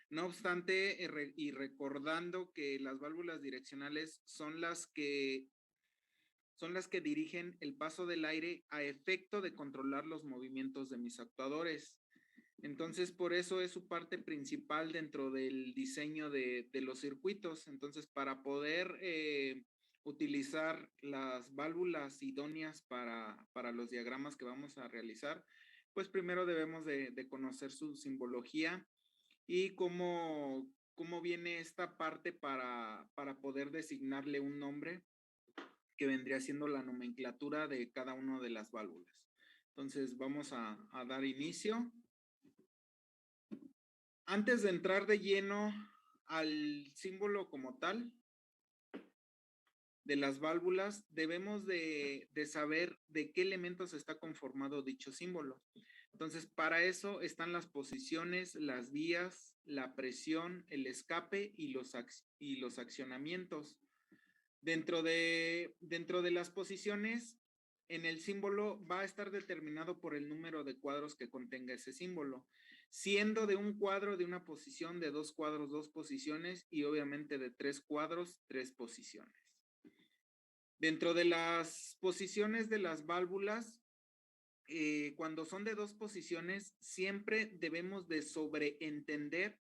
No obstante, y recordando que las válvulas direccionales son las que dirigen el paso del aire a efecto de controlar los movimientos de mis actuadores. Entonces, por eso es su parte principal dentro del diseño de los circuitos. Entonces, para poder utilizar las válvulas idóneas para los diagramas que vamos a realizar, pues primero debemos de conocer su simbología y cómo viene esta parte para poder designarle un nombre que vendría siendo la nomenclatura de cada una de las válvulas. Entonces, vamos a dar inicio. Antes de entrar de lleno al símbolo como tal de las válvulas, debemos de saber de qué elementos está conformado dicho símbolo. Entonces, para eso están las posiciones, las vías, la presión, el escape y los accionamientos. Dentro de las posiciones, en el símbolo va a estar determinado por el número de cuadros que contenga ese símbolo, siendo de un cuadro de una posición, de dos cuadros, dos posiciones y obviamente de tres cuadros, tres posiciones. Dentro de las posiciones de las válvulas, cuando son de dos posiciones, siempre debemos de sobreentender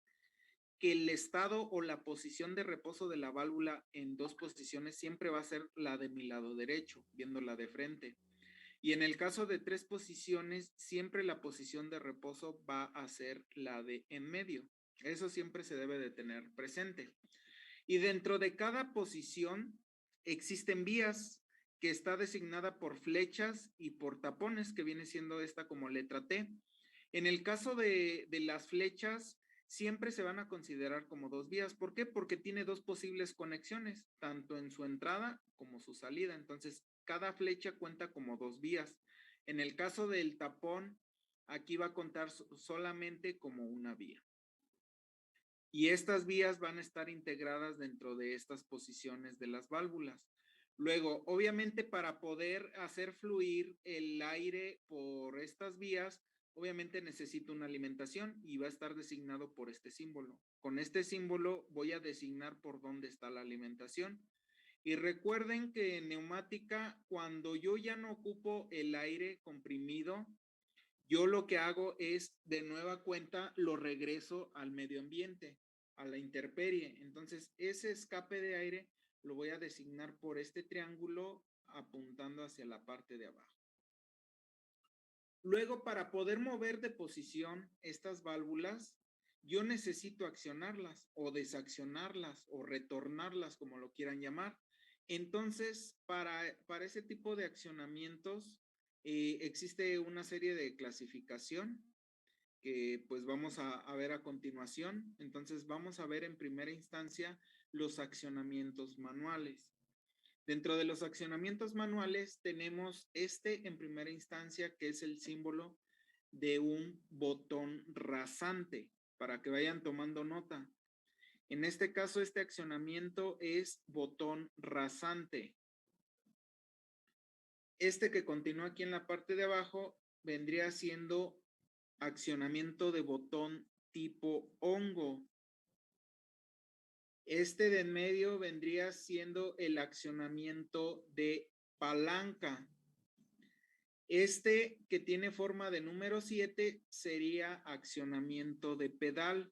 que el estado o la posición de reposo de la válvula en dos posiciones siempre va a ser la de mi lado derecho, viéndola de frente. Y en el caso de tres posiciones, siempre la posición de reposo va a ser la de en medio. Eso siempre se debe de tener presente. Y dentro de cada posición existen vías que está designada por flechas y por tapones, que viene siendo esta como letra T. En el caso de las flechas, siempre se van a considerar como dos vías. ¿Por qué? Porque tiene dos posibles conexiones, tanto en su entrada como su salida. Entonces, cada flecha cuenta como dos vías. En el caso del tapón, aquí va a contar solamente como una vía. Y estas vías van a estar integradas dentro de estas posiciones de las válvulas. Luego, obviamente, para poder hacer fluir el aire por estas vías, obviamente necesito una alimentación y va a estar designado por este símbolo. Con este símbolo voy a designar por dónde está la alimentación. Y recuerden que en neumática, cuando yo ya no ocupo el aire comprimido, yo lo que hago es de nueva cuenta lo regreso al medio ambiente, a la intemperie. Entonces, ese escape de aire lo voy a designar por este triángulo apuntando hacia la parte de abajo. Luego, para poder mover de posición estas válvulas, yo necesito accionarlas o desaccionarlas o retornarlas, como lo quieran llamar. Entonces, para ese tipo de accionamientos, existe una serie de clasificación que pues vamos a ver a continuación. Entonces vamos a ver en primera instancia los accionamientos manuales. Dentro de los accionamientos manuales tenemos este en primera instancia que es el símbolo de un botón rasante para que vayan tomando nota. En este caso este accionamiento es botón rasante. Este que continúa aquí en la parte de abajo vendría siendo accionamiento de botón tipo hongo. Este de en medio vendría siendo el accionamiento de palanca. Este que tiene forma de número 7 sería accionamiento de pedal.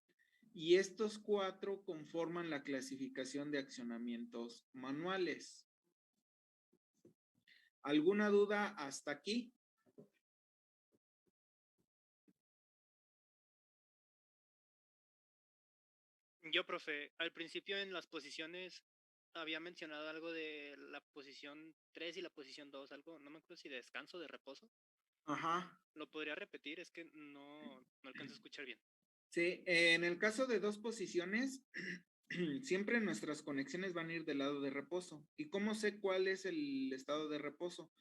Y estos cuatro conforman la clasificación de accionamientos manuales. ¿Alguna duda hasta aquí? Yo, profe, al principio en las posiciones había mencionado algo de la posición 3 y la posición 2, algo, no me acuerdo si de descanso, de reposo. Ajá. ¿Lo podría repetir? Es que no alcanzo a escuchar bien. Sí, en el caso de dos posiciones, siempre nuestras conexiones van a ir del lado de reposo. ¿Y cómo sé cuál es el estado de reposo?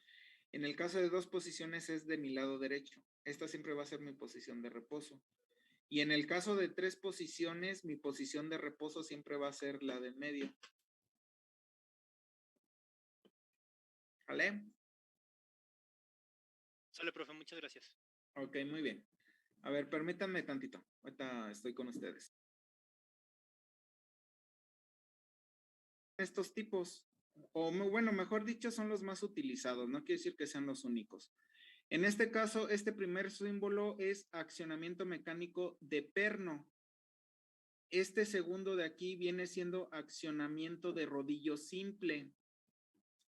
En el caso de dos posiciones es de mi lado derecho. Esta siempre va a ser mi posición de reposo. Y en el caso de tres posiciones, mi posición de reposo siempre va a ser la de medio. ¿Vale? Sale, profe, muchas gracias. Ok, muy bien. A ver, permítanme tantito. Ahorita estoy con ustedes. estos tipos, bueno, mejor dicho, son los más utilizados, no quiere decir que sean los únicos. En este caso, este primer símbolo es accionamiento mecánico de perno. Este segundo de aquí viene siendo accionamiento de rodillo simple.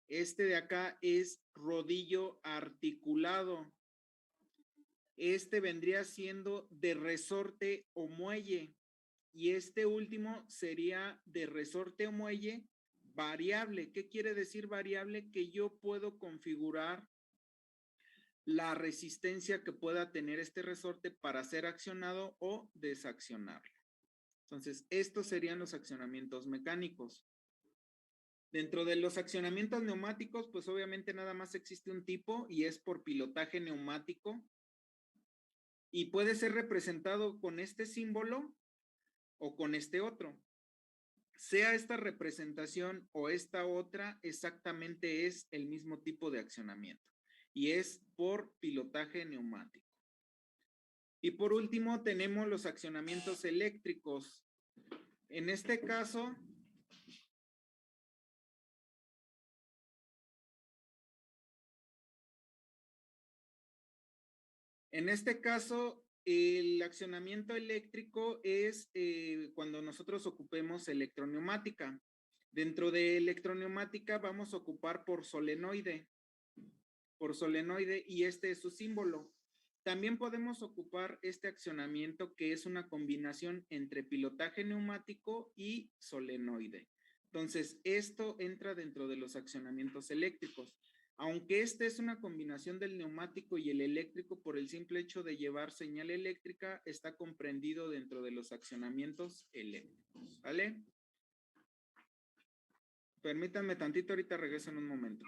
Este de acá es rodillo articulado. Este vendría siendo de resorte o muelle. Y este último sería de resorte o muelle variable. ¿Qué quiere decir variable? Que yo puedo configurar la resistencia que pueda tener este resorte para ser accionado o desaccionarlo. Entonces, estos serían los accionamientos mecánicos. Dentro de los accionamientos neumáticos, pues obviamente nada más existe un tipo y es por pilotaje neumático y puede ser representado con este símbolo o con este otro. Sea esta representación o esta otra, exactamente es el mismo tipo de accionamiento y es por pilotaje neumático. Y por último tenemos los accionamientos eléctricos. En este caso, el accionamiento eléctrico es cuando nosotros ocupemos electroneumática. Dentro de electroneumática vamos a ocupar por solenoide y este es su símbolo. También podemos ocupar este accionamiento que es una combinación entre pilotaje neumático y solenoide. Entonces, esto entra dentro de los accionamientos eléctricos. Aunque este es una combinación del neumático y el eléctrico por el simple hecho de llevar señal eléctrica, está comprendido dentro de los accionamientos eléctricos, ¿vale? Permítanme tantito, ahorita regreso en un momento.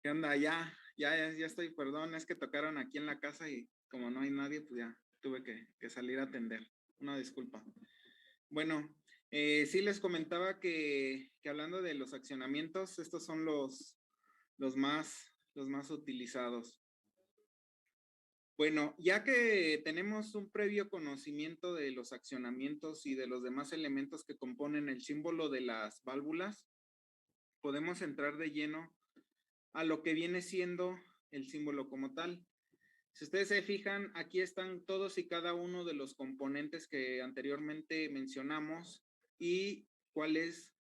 ¿Qué onda? Ya estoy, perdón, es que tocaron aquí en la casa y como no hay nadie, pues ya tuve que salir a atender. Una disculpa. Bueno, sí les comentaba que hablando de los accionamientos, estos son los más utilizados. Bueno, ya que tenemos un previo conocimiento de los accionamientos y de los demás elementos que componen el símbolo de las válvulas, podemos entrar de lleno a lo que viene siendo el símbolo como tal. Si ustedes se fijan, aquí están todos y cada uno de los componentes que anteriormente mencionamos y cuál es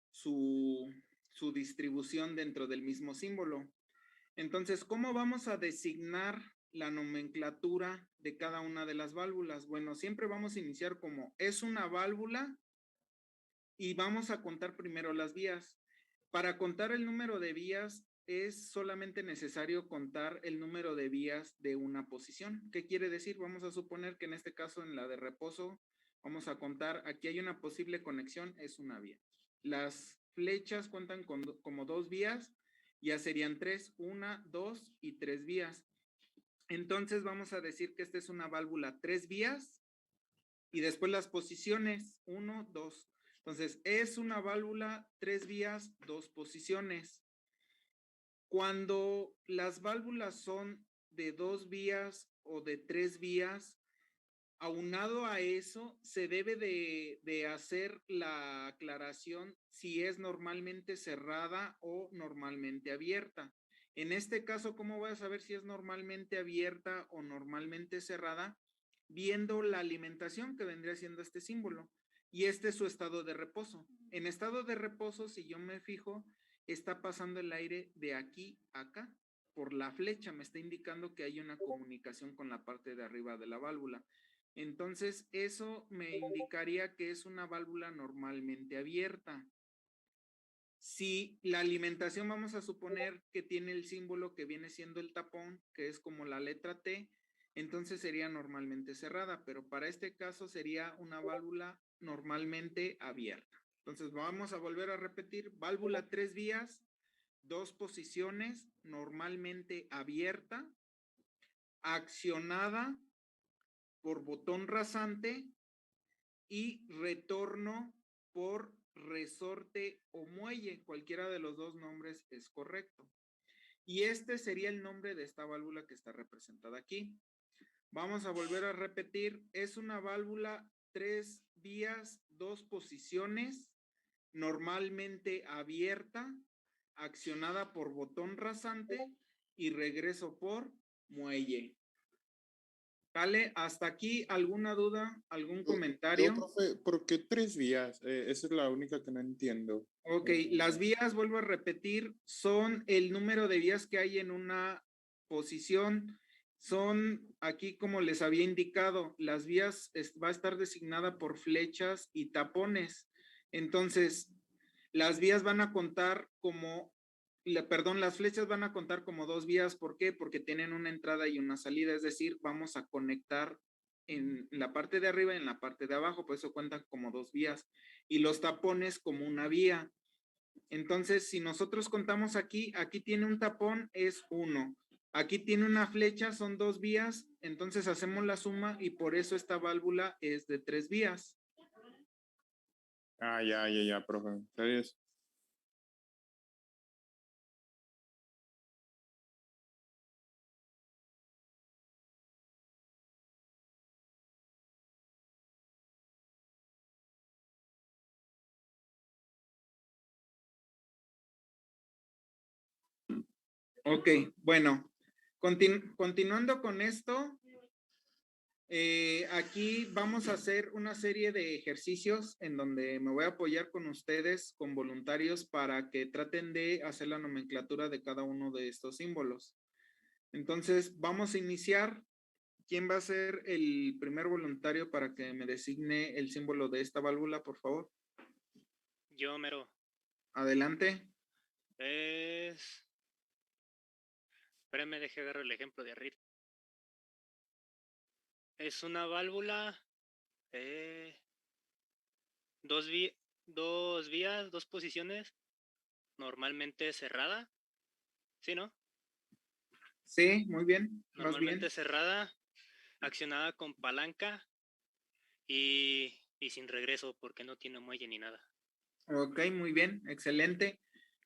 su, su distribución dentro del mismo símbolo. Entonces, ¿cómo vamos a designar la nomenclatura de cada una de las válvulas? Bueno, siempre vamos a iniciar como es una válvula y vamos a contar primero las vías. Para contar el número de vías es solamente necesario contar el número de vías de una posición. ¿Qué quiere decir? Vamos a suponer que en este caso en la de reposo vamos a contar, aquí hay una posible conexión, es una vía. Las flechas cuentan como dos vías, ya serían tres, una, dos y tres vías. Entonces vamos a decir que esta es una válvula tres vías y después las posiciones, uno, dos. Entonces, es una válvula, tres vías, dos posiciones. Cuando las válvulas son de dos vías o de tres vías, aunado a eso, se debe de hacer la aclaración si es normalmente cerrada o normalmente abierta. En este caso, ¿cómo voy a saber si es normalmente abierta o normalmente cerrada? Viendo la alimentación que vendría siendo este símbolo. Y este es su estado de reposo. En estado de reposo, si yo me fijo, está pasando el aire de aquí a acá. Por la flecha me está indicando que hay una comunicación con la parte de arriba de la válvula. Entonces, eso me indicaría que es una válvula normalmente abierta. Si la alimentación vamos a suponer que tiene el símbolo que viene siendo el tapón, que es como la letra T, entonces sería normalmente cerrada, pero para este caso sería una válvula normalmente abierta. Entonces vamos a volver a repetir, válvula tres vías, dos posiciones, normalmente abierta, accionada por botón rasante y retorno por resorte o muelle. Cualquiera de los dos nombres es correcto. Y este sería el nombre de esta válvula que está representada aquí. Vamos a volver a repetir. Es una válvula tres vías, dos posiciones, normalmente abierta, accionada por botón rasante y regreso por muelle. ¿Vale? ¿Hasta aquí alguna duda, algún comentario? Profe, ¿por qué tres vías? Esa es la única que no entiendo. Ok, las vías, vuelvo a repetir, son el número de vías que hay en una posición. Son aquí, como les había indicado, las vías va a estar designada por flechas y tapones. Entonces, las vías van a contar como, perdón, las flechas van a contar como dos vías. ¿Por qué? Porque tienen una entrada y una salida, es decir, vamos a conectar en la parte de arriba y en la parte de abajo, por eso cuentan como dos vías. Y los tapones como una vía. Entonces, si nosotros contamos aquí, aquí tiene un tapón, es uno. Aquí tiene una flecha, son dos vías, entonces hacemos la suma y por eso esta válvula es de tres vías. Ah, ya, profe. ¿Sabes? Ok, bueno, continuando con esto, aquí vamos a hacer una serie de ejercicios en donde me voy a apoyar con ustedes, con voluntarios, para que traten de hacer la nomenclatura de cada uno de estos símbolos. Entonces, vamos a iniciar. ¿Quién va a ser el primer voluntario para que me designe el símbolo de esta válvula, por favor? Yo, mero. Adelante. Espérenme, deje agarrar el ejemplo de arriba. Es una válvula. Dos, dos vías, dos posiciones. Normalmente cerrada. ¿Sí, no? Sí, muy bien. Vas bien. Normalmente cerrada, accionada con palanca y sin regreso porque no tiene muelle ni nada. Ok, muy bien, excelente.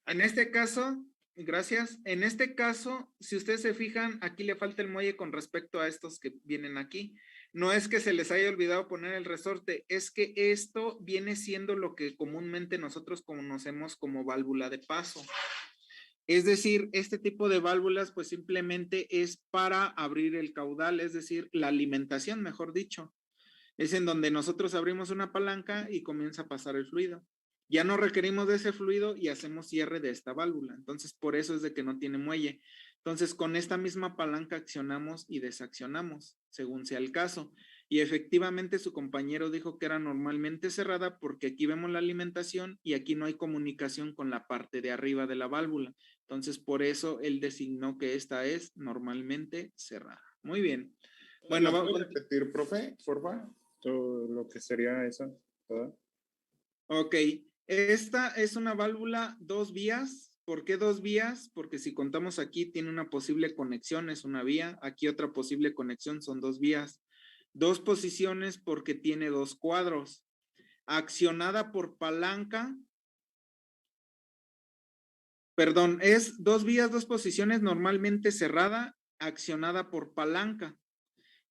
En este caso, gracias. En este caso, si ustedes se fijan, aquí le falta el muelle con respecto a estos que vienen aquí. No es que se les haya olvidado poner el resorte, es que esto viene siendo lo que comúnmente nosotros conocemos como válvula de paso. Es decir, este tipo de válvulas pues simplemente es para abrir el caudal, es decir, la alimentación, mejor dicho. Es en donde nosotros abrimos una palanca y comienza a pasar el fluido. Ya no requerimos de ese fluido y hacemos cierre de esta válvula. Entonces, por eso es de que no tiene muelle. Entonces, con esta misma palanca accionamos y desaccionamos, según sea el caso. Y efectivamente su compañero dijo que era normalmente cerrada porque aquí vemos la alimentación y aquí no hay comunicación con la parte de arriba de la válvula. Entonces, por eso él designó que esta es normalmente cerrada. Muy bien. Bueno, ¿Lo puede repetir, profe, porfa? Todo lo que sería esa, ¿verdad? Ok, esta es una válvula 2 vías. ¿Por qué 2 vías? Porque si contamos aquí tiene una posible conexión, es una vía. Aquí otra posible conexión son 2 vías. 2 posiciones porque tiene 2 cuadros. Accionada por palanca. Perdón, es 2 vías, 2 posiciones, normalmente cerrada, accionada por palanca.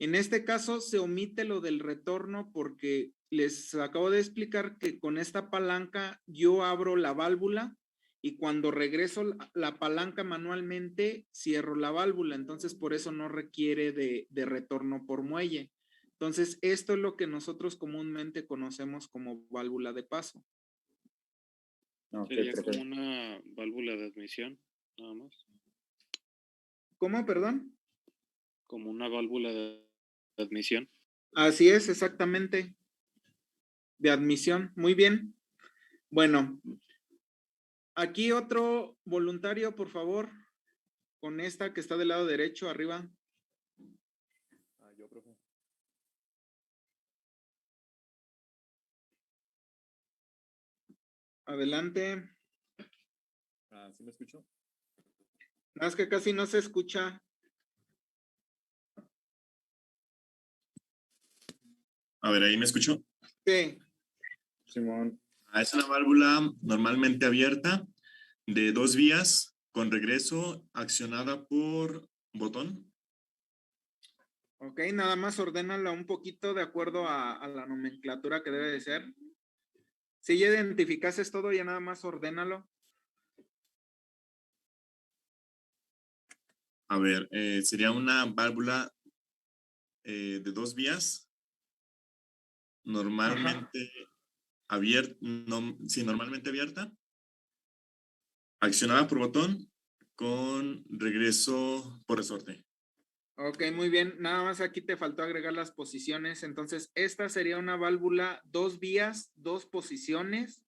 En este caso se omite lo del retorno porque les acabo de explicar que con esta palanca yo abro la válvula y cuando regreso la palanca manualmente cierro la válvula. Entonces por eso no requiere de retorno por muelle. Entonces esto es lo que nosotros comúnmente conocemos como válvula de paso. Sería como una válvula de admisión, nada más. ¿Cómo, perdón? Como una válvula de admisión. Así es, exactamente. De admisión. Muy bien. Bueno, aquí otro voluntario, por favor, con esta que está del lado derecho, arriba. Yo, profe. Adelante. ¿Sí me escuchó? Nada más que casi no se escucha. A ver, ¿ahí me escuchó? Sí. Simón. Es una válvula normalmente abierta de 2 vías con regreso accionada por botón. Ok, nada más ordénala un poquito de acuerdo a la nomenclatura que debe de ser. Si ya identificases todo, ya nada más ordénalo. A ver, sería una válvula de 2 vías normalmente abierta, sí, normalmente abierta, accionada por botón con regreso por resorte. Ok, muy bien. Nada más aquí te faltó agregar las posiciones. Entonces, esta sería una válvula 2 vías, 2 posiciones,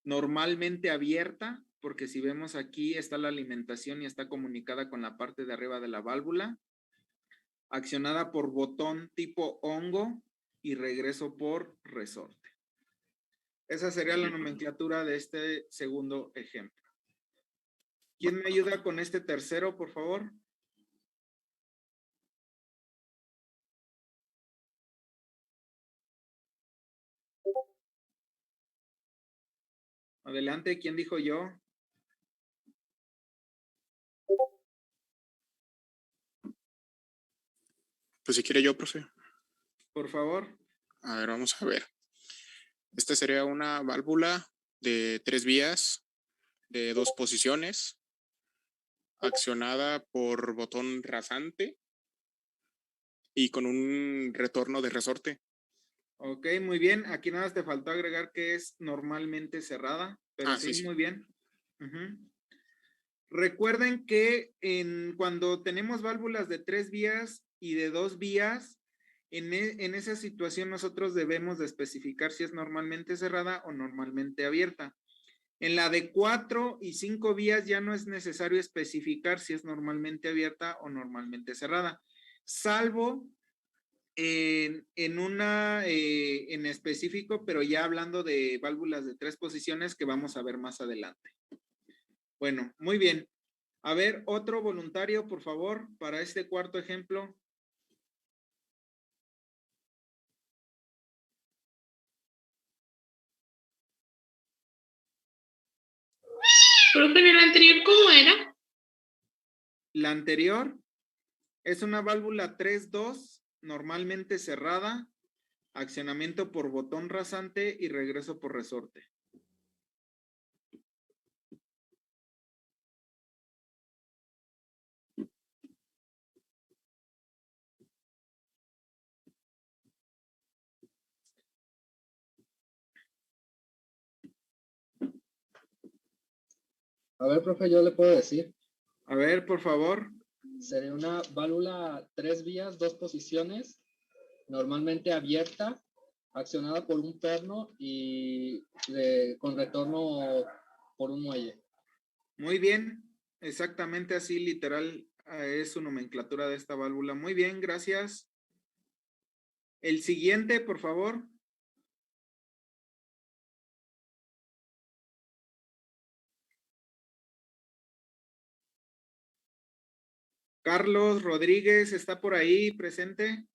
normalmente abierta, porque si vemos aquí está la alimentación y está comunicada con la parte de arriba de la válvula, accionada por botón tipo hongo y regreso por resorte. Esa sería la nomenclatura de este segundo ejemplo. ¿Quién me ayuda con este tercero, por favor? Adelante, ¿quién dijo yo? Pues si quiere yo, profe. Por favor. A ver, vamos a ver. Esta sería una válvula de 3 vías, de 2 posiciones, accionada por botón rasante y con un retorno de resorte. Ok, muy bien. Aquí nada más te faltó agregar que es normalmente cerrada, pero sí, sí. muy bien. Recuerden que cuando tenemos válvulas de 3 vías y de 2 vías, en esa situación nosotros debemos de especificar si es normalmente cerrada o normalmente abierta. En la de 4 y 5 vías ya no es necesario especificar si es normalmente abierta o normalmente cerrada, salvo en una en específico, pero ya hablando de válvulas de 3 posiciones que vamos a ver más adelante. Bueno, muy bien. A ver, otro voluntario, por favor, para este cuarto ejemplo. Profe, ¿en el anterior cómo era? La anterior es una válvula 3-2, normalmente cerrada, accionamiento por botón rasante y regreso por resorte. A ver, profe, yo le puedo decir. A ver, por favor. Sería una válvula 3 vías, 2 posiciones, normalmente abierta, accionada por un perno y con retorno por un muelle. Muy bien, exactamente así, literal, es su nomenclatura de esta válvula. Muy bien, gracias. El siguiente, por favor. Carlos Rodríguez, ¿está por ahí presente?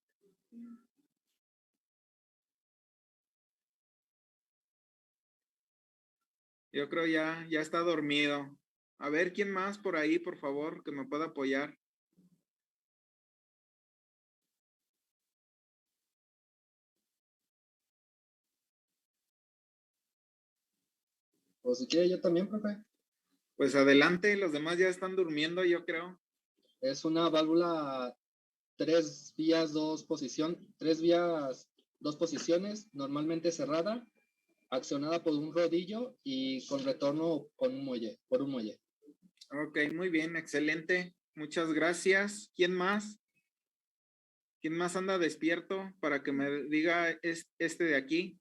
Yo creo ya está dormido. A ver, ¿quién más por ahí, por favor, que me pueda apoyar? O si quiere, yo también, profe. Pues adelante, los demás ya están durmiendo, yo creo. Es una válvula 3 vías, 2 posiciones, normalmente cerrada, accionada por un rodillo y con retorno por un muelle. Ok, muy bien, excelente. Muchas gracias. ¿Quién más? ¿Quién más anda despierto para que me diga este de aquí?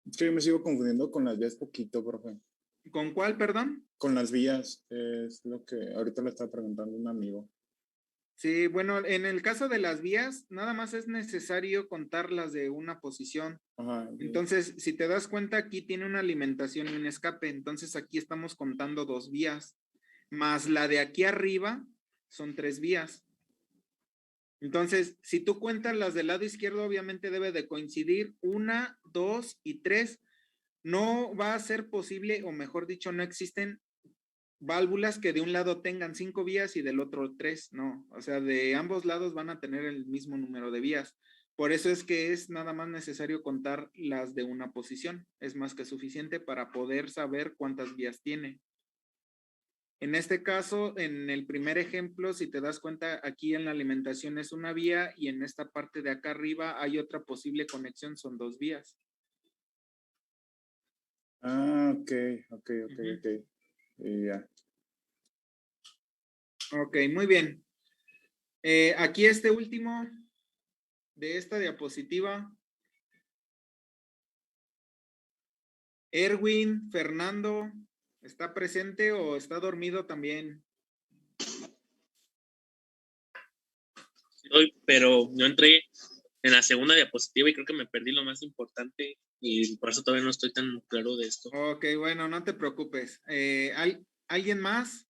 Es que yo me sigo confundiendo con las vías poquito, profe. ¿Con cuál, perdón? Con las vías, es lo que ahorita le estaba preguntando un amigo. Sí, bueno, en el caso de las vías, nada más es necesario contarlas de una posición. Ajá. Entonces, si te das cuenta, aquí tiene una alimentación y un escape. Entonces, aquí estamos contando 2 vías. Más la de aquí arriba, son 3 vías. Entonces, si tú cuentas las del lado izquierdo, obviamente debe de coincidir 1, 2 y 3. No va a ser posible, o mejor dicho, no existen válvulas que de un lado tengan 5 vías y del otro 3, no. O sea, de ambos lados van a tener el mismo número de vías. Por eso es que es nada más necesario contar las de una posición. Es más que suficiente para poder saber cuántas vías tiene. En este caso, en el primer ejemplo, si te das cuenta, aquí en la alimentación es una vía y en esta parte de acá arriba hay otra posible conexión, son 2 vías. Ah, ok. Y ya. Ok, muy bien. Aquí este último de esta diapositiva. Erwin, Fernando, ¿está presente o está dormido también? Pero yo entré en la segunda diapositiva y creo que me perdí lo más importante y por eso todavía no estoy tan claro de esto. Ok, bueno, no te preocupes. ¿Alguien más?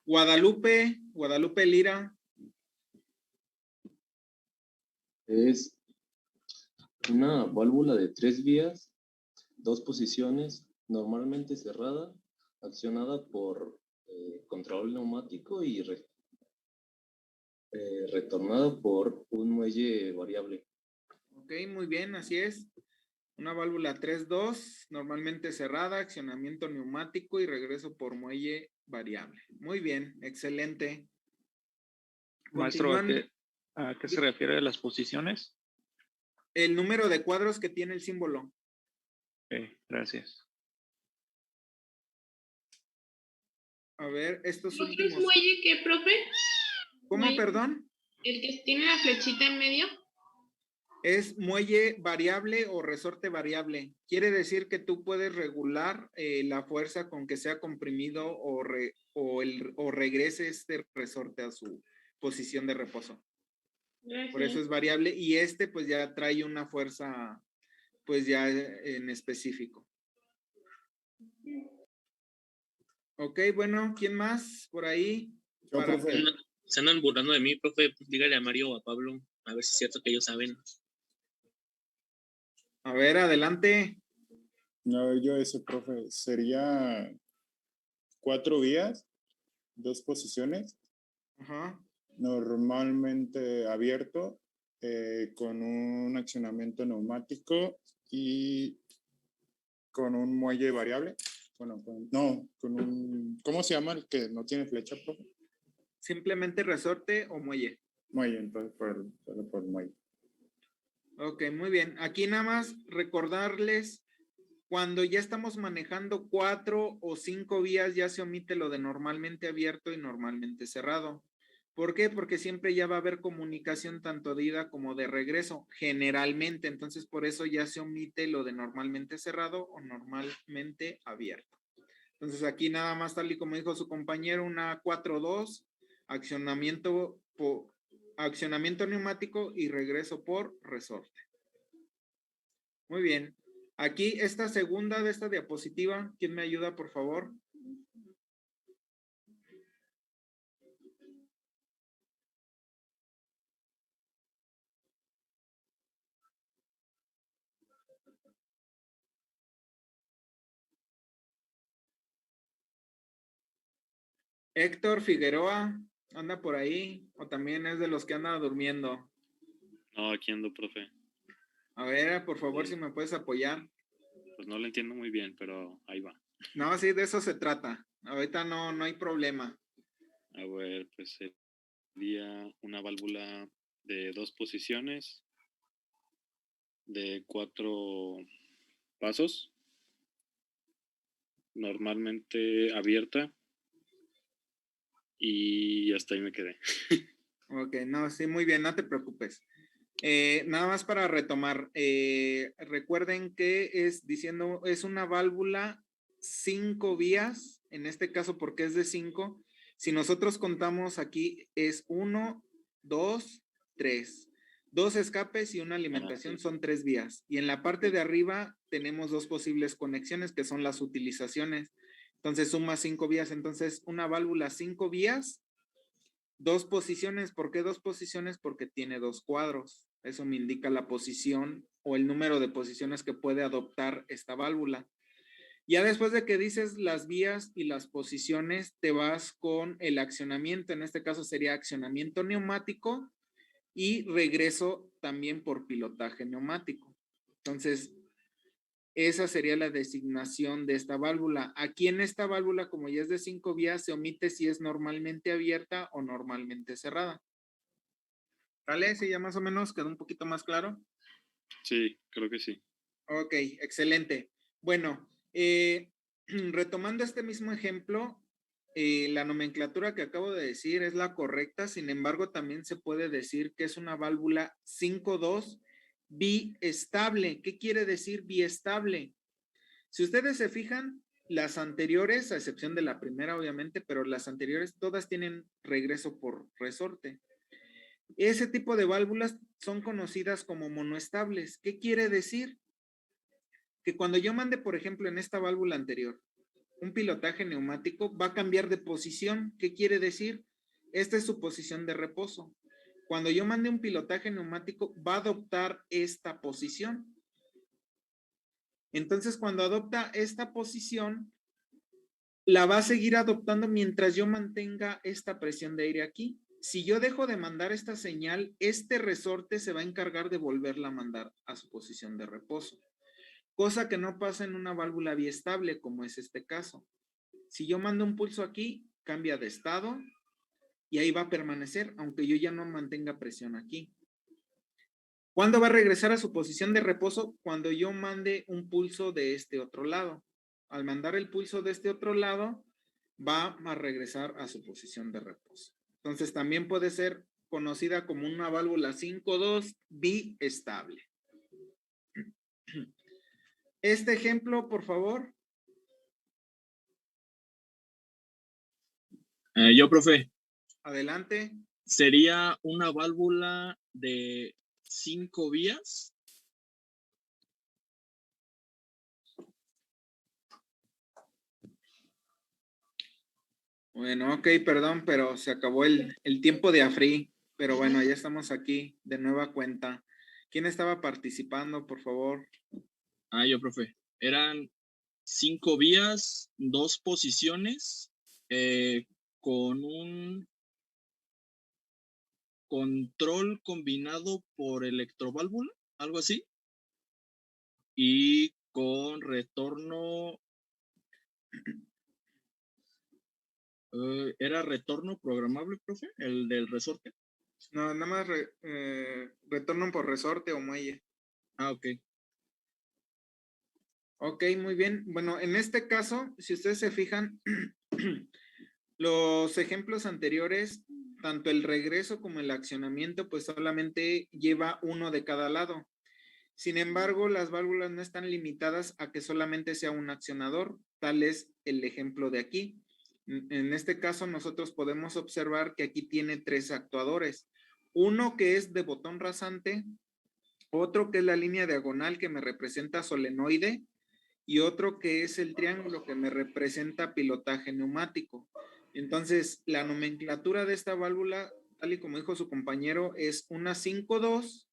Guadalupe Lira. Es una válvula de 3 vías, 2 posiciones, normalmente cerrada, accionada por control neumático y retornada por un muelle variable. Ok, muy bien, así es. Una válvula 3-2, normalmente cerrada, accionamiento neumático y regreso por muelle variable. Muy bien, excelente. Maestro, Continúan. ¿a qué se refiere a las posiciones? El número de cuadros que tiene el símbolo. Ok, gracias. A ver, estos ¿Otro últimos. es muelle qué, profe? ¿Cómo, Muelle. perdón? ¿El que tiene la flechita en medio? Es muelle variable o resorte variable. Quiere decir que tú puedes regular la fuerza con que sea comprimido o regrese este resorte a su posición de reposo. Gracias. Por eso es variable y este pues ya trae una fuerza pues ya en específico. Ok, bueno, ¿quién más por ahí? Yo, Para profe. Se andan burlando de mí, profe. Pues dígale a Mario o a Pablo, a ver si es cierto que ellos saben. A ver, adelante. No, yo ese, profe. Sería 4 vías, 2 posiciones, Ajá. normalmente abierto, con un accionamiento neumático y con un muelle variable. Bueno, con un, ¿cómo se llama el que no tiene flecha, profe? Simplemente resorte o muelle. Muelle, entonces por el muelle. Ok, muy bien. Aquí nada más recordarles, cuando ya estamos manejando 4 o 5 vías, ya se omite lo de normalmente abierto y normalmente cerrado. ¿Por qué? Porque siempre ya va a haber comunicación tanto de ida como de regreso, generalmente. Entonces, por eso ya se omite lo de normalmente cerrado o normalmente abierto. Entonces, aquí nada más, tal y como dijo su compañero, una 4-2, accionamiento neumático y regreso por resorte. Muy bien. Aquí, esta segunda de esta diapositiva, ¿quién me ayuda, por favor? Héctor Figueroa, ¿anda por ahí? ¿O también es de los que anda durmiendo? No, aquí ando, profe. A ver, por favor, si me puedes apoyar. Pues no lo entiendo muy bien, pero ahí va. No, sí, de eso se trata. Ahorita no hay problema. A ver, pues sería una válvula de 2 posiciones, de 4 pasos, normalmente abierta, y hasta ahí me quedé. Ok, no, sí, muy bien, no te preocupes. Nada más para retomar, recuerden que es una válvula 5 vías, en este caso porque es de 5. Si nosotros contamos aquí es 1, 2, 3. 2 escapes y una alimentación sí. son 3 vías. Y en la parte de arriba tenemos 2 posibles conexiones que son las utilizaciones. Entonces suma 5 vías. Entonces una válvula 5 vías, 2 posiciones. ¿Por qué 2 posiciones? Porque tiene 2 cuadros. Eso me indica la posición o el número de posiciones que puede adoptar esta válvula. Ya después de que dices las vías y las posiciones, te vas con el accionamiento. En este caso sería accionamiento neumático y regreso también por pilotaje neumático. Entonces, esa sería la designación de esta válvula. Aquí en esta válvula, como ya es de 5 vías, se omite si es normalmente abierta o normalmente cerrada. ¿Vale? ¿Sí ya más o menos quedó un poquito más claro? Sí, creo que sí. Ok, excelente. Bueno, retomando este mismo ejemplo, la nomenclatura que acabo de decir es la correcta, sin embargo, también se puede decir que es una válvula 5-2 biestable. ¿Qué quiere decir biestable? Si ustedes se fijan, las anteriores, a excepción de la primera, obviamente, pero las anteriores todas tienen regreso por resorte. Ese tipo de válvulas son conocidas como monoestables. ¿Qué quiere decir? Que cuando yo mande, por ejemplo, en esta válvula anterior, un pilotaje neumático, va a cambiar de posición. ¿Qué quiere decir? Esta es su posición de reposo. Cuando yo mande un pilotaje neumático, va a adoptar esta posición. Entonces, cuando adopta esta posición, la va a seguir adoptando mientras yo mantenga esta presión de aire aquí. Si yo dejo de mandar esta señal, este resorte se va a encargar de volverla a mandar a su posición de reposo. Cosa que no pasa en una válvula biestable, como es este caso. Si yo mando un pulso aquí, cambia de estado y ahí va a permanecer, aunque yo ya no mantenga presión aquí. ¿Cuándo va a regresar a su posición de reposo? Cuando yo mande un pulso de este otro lado. Al mandar el pulso de este otro lado, va a regresar a su posición de reposo. Entonces también puede ser conocida como una válvula 5-2 biestable. Este ejemplo, por favor. Yo, profe. Adelante. Sería una válvula de 5 vías. Bueno, ok, perdón, pero se acabó el tiempo de AFRI. Pero bueno, ya estamos aquí de nueva cuenta. ¿Quién estaba participando, por favor? Yo, profe. Eran 5 vías, 2 posiciones, con un control combinado por electroválvula, algo así. Y con retorno. ¿Era retorno programable, profe? ¿El del resorte? No, nada más retorno por resorte o muelle. Ok. Ok, muy bien. Bueno, en este caso, si ustedes se fijan, los ejemplos anteriores, tanto el regreso como el accionamiento, pues solamente lleva uno de cada lado. Sin embargo, las válvulas no están limitadas a que solamente sea un accionador, tal es el ejemplo de aquí. En este caso, nosotros podemos observar que aquí tiene 3 actuadores. Uno que es de botón rasante, otro que es la línea diagonal que me representa solenoide, y otro que es el triángulo que me representa pilotaje neumático. Entonces, la nomenclatura de esta válvula, tal y como dijo su compañero, es una 5-2,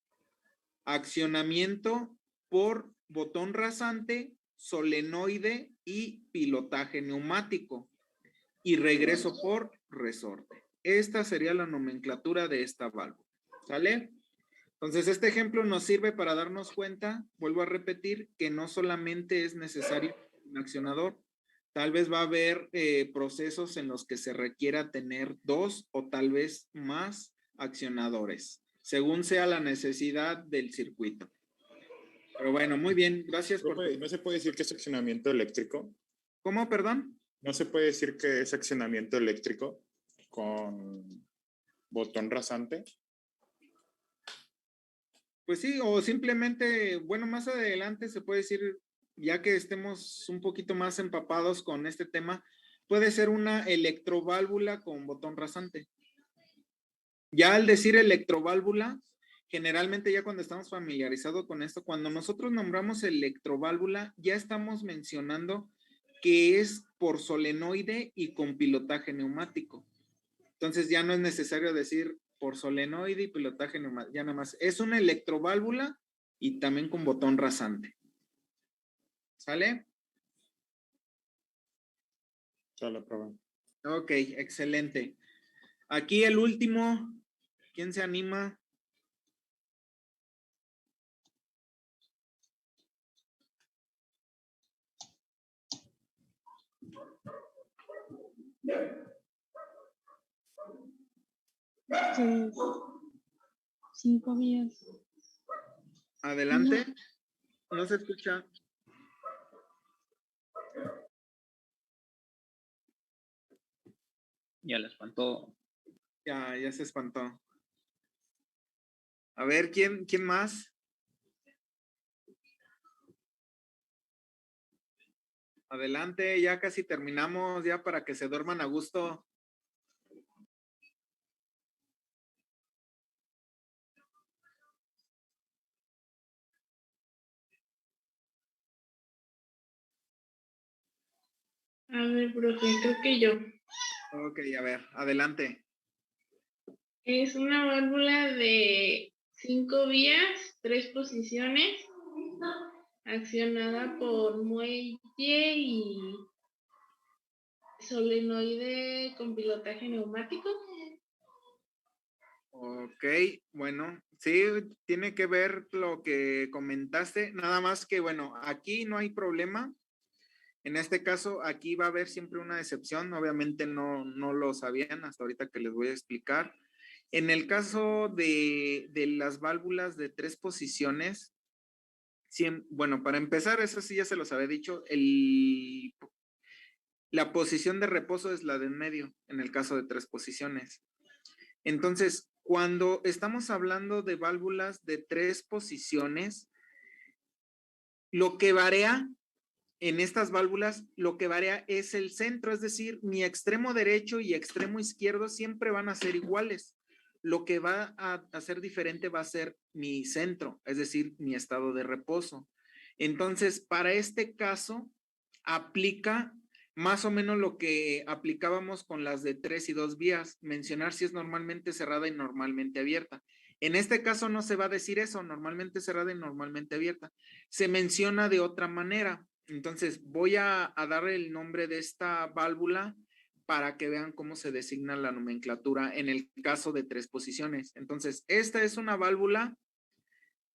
accionamiento por botón rasante, solenoide y pilotaje neumático, y regreso por resorte. Esta sería la nomenclatura de esta válvula. ¿Sale? Entonces, este ejemplo nos sirve para darnos cuenta, vuelvo a repetir, que no solamente es necesario un accionador, tal vez va a haber procesos en los que se requiera tener 2 o tal vez más accionadores, según sea la necesidad del circuito. Pero bueno, muy bien, gracias por... ¿No se puede decir que es accionamiento eléctrico? ¿Cómo, perdón? ¿No se puede decir que es accionamiento eléctrico con botón rasante? Pues sí, o simplemente, bueno, más adelante se puede decir, ya que estemos un poquito más empapados con este tema, puede ser una electroválvula con botón rasante. Ya al decir electroválvula, generalmente ya cuando estamos familiarizados con esto, cuando nosotros nombramos electroválvula, ya estamos mencionando que es por solenoide y con pilotaje neumático. Entonces ya no es necesario decir por solenoide y pilotaje neumático, ya nada más. Es una electroválvula y también con botón rasante. ¿Sale? Sale, profe. Ok, excelente. Aquí el último, ¿quién se anima? Pues, 5 vías. Adelante. No se escucha. Ya la espantó. Ya se espantó. A ver, ¿quién más? Adelante, ya casi terminamos, ya para que se duerman a gusto. A ver, profe, creo que yo. Ok, a ver, adelante. Es una válvula de 5 vías, 3 posiciones, accionada por muelle y solenoide con pilotaje neumático. Ok, bueno, sí, tiene que ver lo que comentaste, nada más que, bueno, aquí no hay problema. En este caso, aquí va a haber siempre una excepción, obviamente no lo sabían hasta ahorita que les voy a explicar. En el caso de las válvulas de 3 posiciones, bueno, para empezar, eso sí ya se los había dicho, la posición de reposo es la de en medio, en el caso de 3 posiciones. Entonces, cuando estamos hablando de válvulas de 3 posiciones, lo que varía en estas válvulas, lo que varía es el centro, es decir, mi extremo derecho y extremo izquierdo siempre van a ser iguales. Lo que va a ser diferente va a ser mi centro, es decir, mi estado de reposo. Entonces, para este caso, aplica más o menos lo que aplicábamos con las de 3 y 2 vías, mencionar si es normalmente cerrada y normalmente abierta. En este caso no se va a decir eso, normalmente cerrada y normalmente abierta. Se menciona de otra manera. Entonces voy a dar el nombre de esta válvula para que vean cómo se designa la nomenclatura en el caso de 3 posiciones. Entonces, esta es una válvula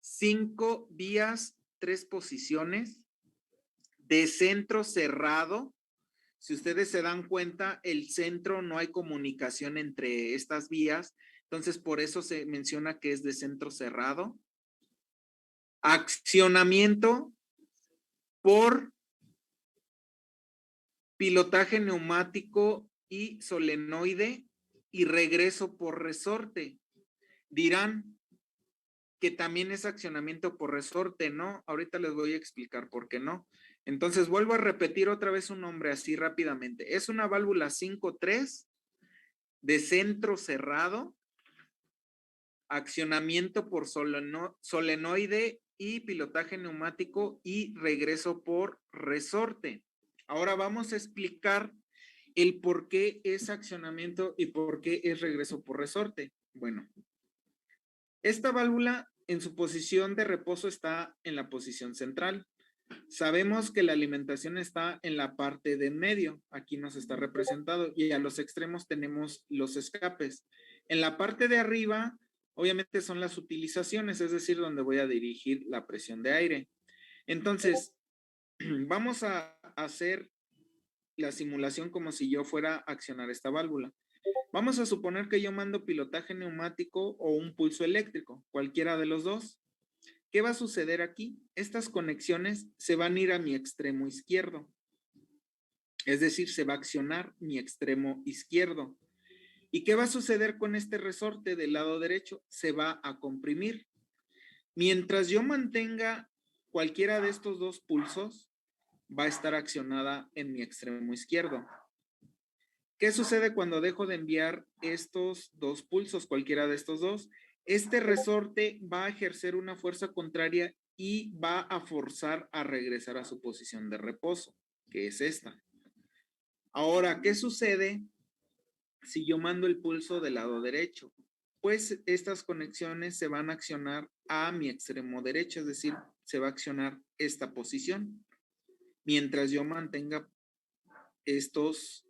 5 vías, 3 posiciones de centro cerrado. Si ustedes se dan cuenta, el centro no hay comunicación entre estas vías, entonces por eso se menciona que es de centro cerrado. Accionamiento por pilotaje neumático y solenoide y regreso por resorte. Dirán que también es accionamiento por resorte, ¿no? Ahorita les voy a explicar por qué no. Entonces vuelvo a repetir otra vez su nombre así rápidamente. Es una válvula 5-3 de centro cerrado, accionamiento por solenoide y pilotaje neumático y regreso por resorte. Ahora vamos a explicar el por qué es accionamiento y por qué es regreso por resorte. Bueno, esta válvula en su posición de reposo está en la posición central. Sabemos que la alimentación está en la parte de en medio, aquí nos está representado, y a los extremos tenemos los escapes. En la parte de arriba, obviamente son las utilizaciones, es decir, donde voy a dirigir la presión de aire. Entonces, vamos a hacer la simulación como si yo fuera a accionar esta válvula. Vamos a suponer que yo mando pilotaje neumático o un pulso eléctrico, cualquiera de los dos. ¿Qué va a suceder aquí? Estas conexiones se van a ir a mi extremo izquierdo. Es decir, se va a accionar mi extremo izquierdo. ¿Y qué va a suceder con este resorte del lado derecho? Se va a comprimir. Mientras yo mantenga cualquiera de estos dos pulsos, va a estar accionada en mi extremo izquierdo. ¿Qué sucede cuando dejo de enviar estos dos pulsos, cualquiera de estos dos? Este resorte va a ejercer una fuerza contraria y va a forzar a regresar a su posición de reposo, que es esta. Ahora, ¿qué sucede si yo mando el pulso del lado derecho? Pues estas conexiones se van a accionar a mi extremo derecho, es decir, se va a accionar esta posición, mientras yo mantenga estos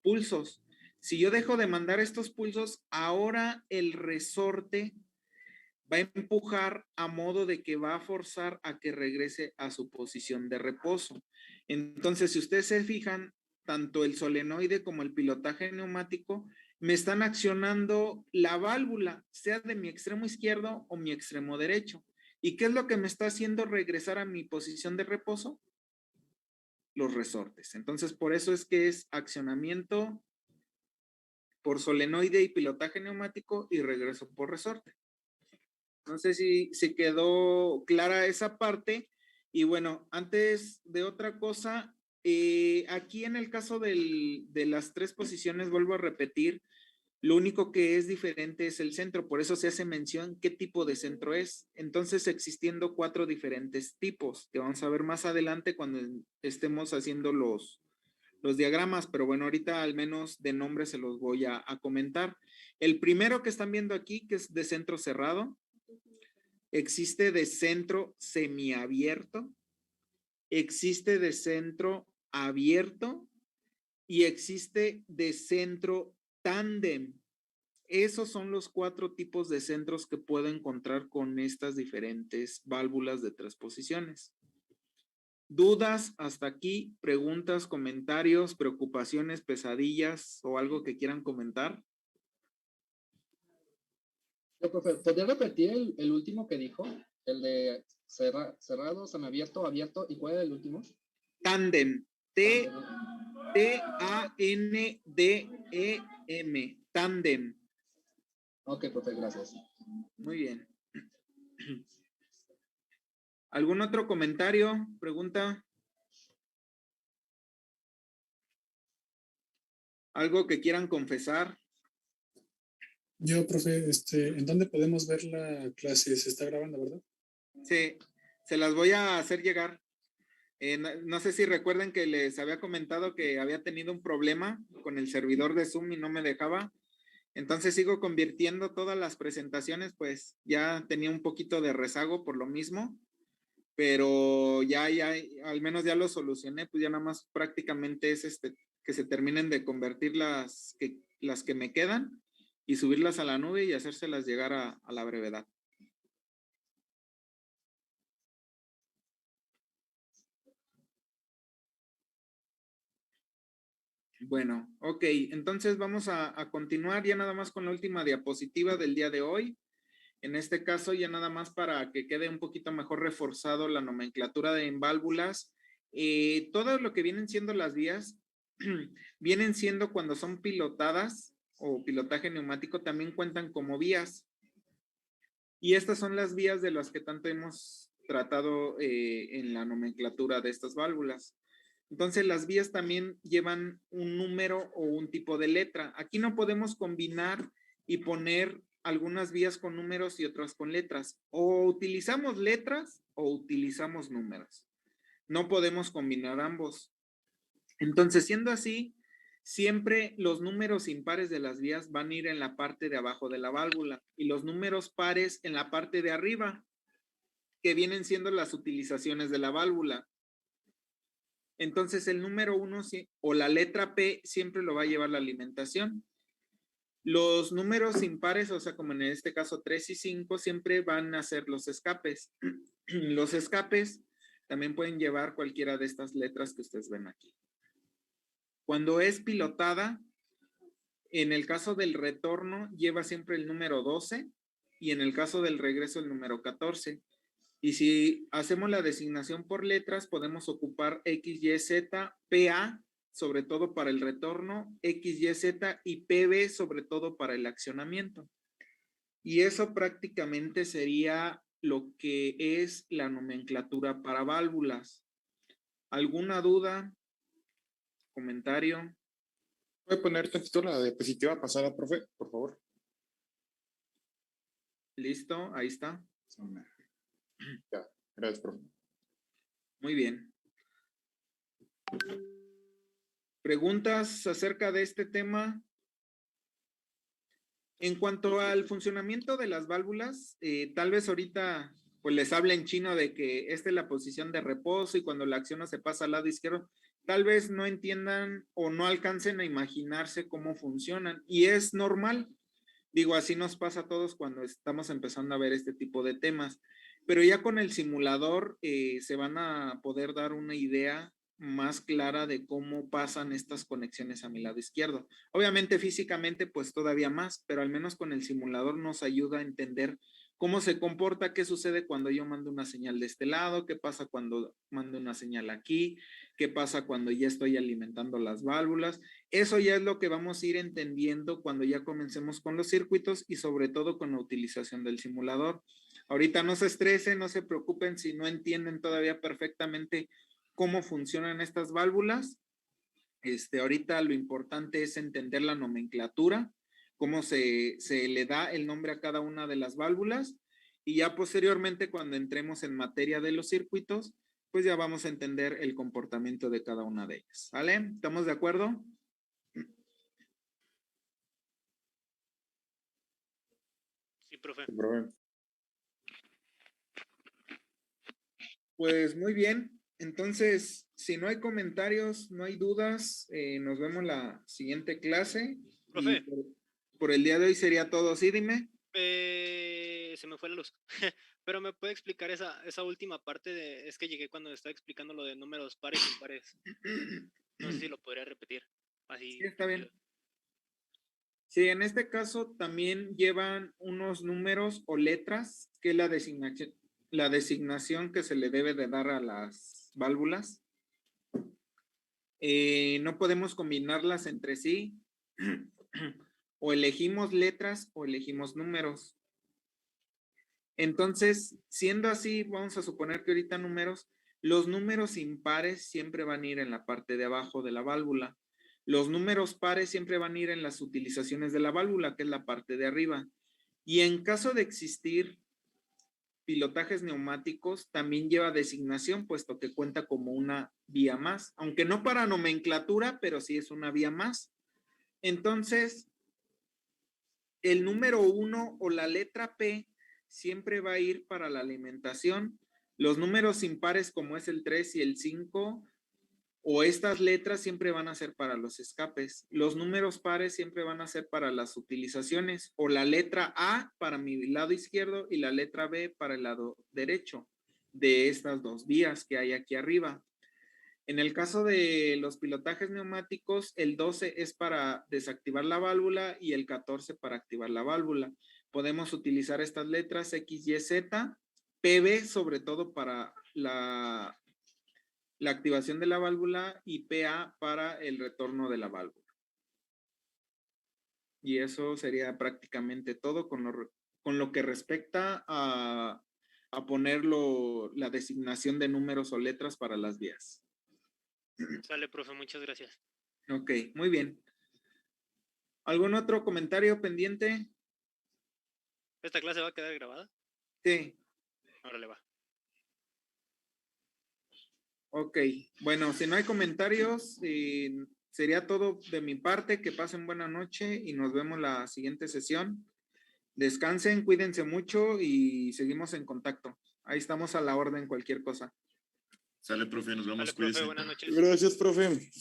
pulsos. Si yo dejo de mandar estos pulsos, ahora el resorte va a empujar a modo de que va a forzar a que regrese a su posición de reposo. Entonces, si ustedes se fijan, tanto el solenoide como el pilotaje neumático me están accionando la válvula, sea de mi extremo izquierdo o mi extremo derecho. ¿Y qué es lo que me está haciendo regresar a mi posición de reposo? Los resortes. Entonces, por eso es que es accionamiento por solenoide y pilotaje neumático y regreso por resorte. No sé si quedó clara esa parte. Y bueno, antes de otra cosa, aquí en el caso de las 3 posiciones, vuelvo a repetir, lo único que es diferente es el centro, por eso se hace mención qué tipo de centro es. Entonces, existiendo 4 diferentes tipos, que vamos a ver más adelante cuando estemos haciendo los diagramas, pero bueno, ahorita al menos de nombre se los voy a comentar. El primero que están viendo aquí, que es de centro cerrado, existe de centro semiabierto, existe de centro abierto y existe de centro tándem. Esos son los 4 tipos de centros que puedo encontrar con estas diferentes válvulas de 3 posiciones. ¿Dudas hasta aquí? ¿Preguntas, comentarios, preocupaciones, pesadillas o algo que quieran comentar? ¿Podría repetir el último que dijo? El de cerrado, semiabierto, abierto. ¿Y cuál era el último? Tándem. T-A-N-D-E-M. Tándem. Ok, profe, gracias. Muy bien. ¿Algún otro comentario? ¿Pregunta? ¿Algo que quieran confesar? Yo, profe, ¿en dónde podemos ver la clase? Se está grabando, ¿verdad? Sí, se las voy a hacer llegar. No sé si recuerden que les había comentado que había tenido un problema con el servidor de Zoom y no me dejaba. Entonces sigo convirtiendo todas las presentaciones, pues ya tenía un poquito de rezago por lo mismo, pero ya, al menos ya lo solucioné, pues ya nada más prácticamente es que se terminen de convertir las que me quedan y subirlas a la nube y hacérselas llegar a la brevedad. Bueno, ok, entonces vamos a continuar ya nada más con la última diapositiva del día de hoy. En este caso, ya nada más para que quede un poquito mejor reforzado la nomenclatura de válvulas. Todo lo que vienen siendo las vías, vienen siendo cuando son pilotadas o pilotaje neumático, también cuentan como vías. Y estas son las vías de las que tanto hemos tratado en la nomenclatura de estas válvulas. Entonces las vías también llevan un número o un tipo de letra. Aquí no podemos combinar y poner algunas vías con números y otras con letras. O utilizamos letras o utilizamos números. No podemos combinar ambos. Entonces, siendo así, siempre los números impares de las vías van a ir en la parte de abajo de la válvula y los números pares en la parte de arriba, que vienen siendo las utilizaciones de la válvula. Entonces el número 1 o la letra P siempre lo va a llevar la alimentación. Los números impares, o sea, como en este caso 3 y 5, siempre van a ser los escapes. Los escapes también pueden llevar cualquiera de estas letras que ustedes ven aquí. Cuando es pilotada, en el caso del retorno, lleva siempre el número 12 y en el caso del regreso el número 14. Y si hacemos la designación por letras, podemos ocupar X, Y, Z, PA, sobre todo para el retorno, X, Y, Z y PB, sobre todo para el accionamiento. Y eso prácticamente sería lo que es la nomenclatura para válvulas. ¿Alguna duda? ¿Comentario? ¿Puede poner tantito la diapositiva pasada, profe, por favor? Listo, ahí está. Ya, gracias, profe. Muy bien. ¿Preguntas acerca de este tema? En cuanto al funcionamiento de las válvulas, tal vez ahorita pues les hable en chino de que esta es la posición de reposo y cuando la acciona se pasa al lado izquierdo, tal vez no entiendan o no alcancen a imaginarse cómo funcionan y es normal. Digo, así nos pasa a todos cuando estamos empezando a ver este tipo de temas. Pero ya con el simulador se van a poder dar una idea más clara de cómo pasan estas conexiones a mi lado izquierdo. Obviamente físicamente pues todavía más, pero al menos con el simulador nos ayuda a entender cómo se comporta, qué sucede cuando yo mando una señal de este lado, qué pasa cuando mando una señal aquí, qué pasa cuando ya estoy alimentando las válvulas. Eso ya es lo que vamos a ir entendiendo cuando ya comencemos con los circuitos y sobre todo con la utilización del simulador. Ahorita no se estresen, no se preocupen si no entienden todavía perfectamente cómo funcionan estas válvulas. Ahorita lo importante es entender la nomenclatura, cómo se le da el nombre a cada una de las válvulas y ya posteriormente cuando entremos en materia de los circuitos, pues ya vamos a entender el comportamiento de cada una de ellas. ¿Vale? ¿Estamos de acuerdo? Sí, profe. Pues muy bien. Entonces, si no hay comentarios, no hay dudas, nos vemos la siguiente clase. Profe. Por el día de hoy sería todo. Sí, dime. Se me fue la luz. Pero me puede explicar esa última parte de, es que llegué cuando estaba explicando lo de números pares y impares. No sé si lo podría repetir. Así. Sí, está bien. Sí, en este caso también llevan unos números o letras, que es la designación que se le debe de dar a las válvulas. No podemos combinarlas entre sí. O elegimos letras o elegimos números. Entonces, siendo así, vamos a suponer que ahorita los números impares siempre van a ir en la parte de abajo de la válvula. Los números pares siempre van a ir en las utilizaciones de la válvula, que es la parte de arriba. Y en caso de existir pilotajes neumáticos también lleva designación, puesto que cuenta como una vía más, aunque no para nomenclatura, pero sí es una vía más. Entonces, el número 1 o la letra P siempre va a ir para la alimentación. Los números impares, como es el 3 y el 5, o estas letras siempre van a ser para los escapes. Los números pares siempre van a ser para las utilizaciones, o la letra A para mi lado izquierdo y la letra B para el lado derecho de estas dos vías que hay aquí arriba. En el caso de los pilotajes neumáticos, el 12 es para desactivar la válvula y el 14 para activar la válvula. Podemos utilizar estas letras X, Y, Z, PB sobre todo para la activación de la válvula y PA para el retorno de la válvula. Y eso sería prácticamente todo con lo que respecta a poner la designación de números o letras para las vías. Sale, profe, muchas gracias. Ok, muy bien. ¿Algún otro comentario pendiente? ¿Esta clase va a quedar grabada? Sí. Órale, va. Ok, bueno, si no hay comentarios, sería todo de mi parte. Que pasen buena noche y nos vemos la siguiente sesión. Descansen, cuídense mucho y seguimos en contacto. Ahí estamos a la orden, cualquier cosa. Sale, profe, nos vemos. Sale, profe, Cuídese. buenas noches. Gracias, profe.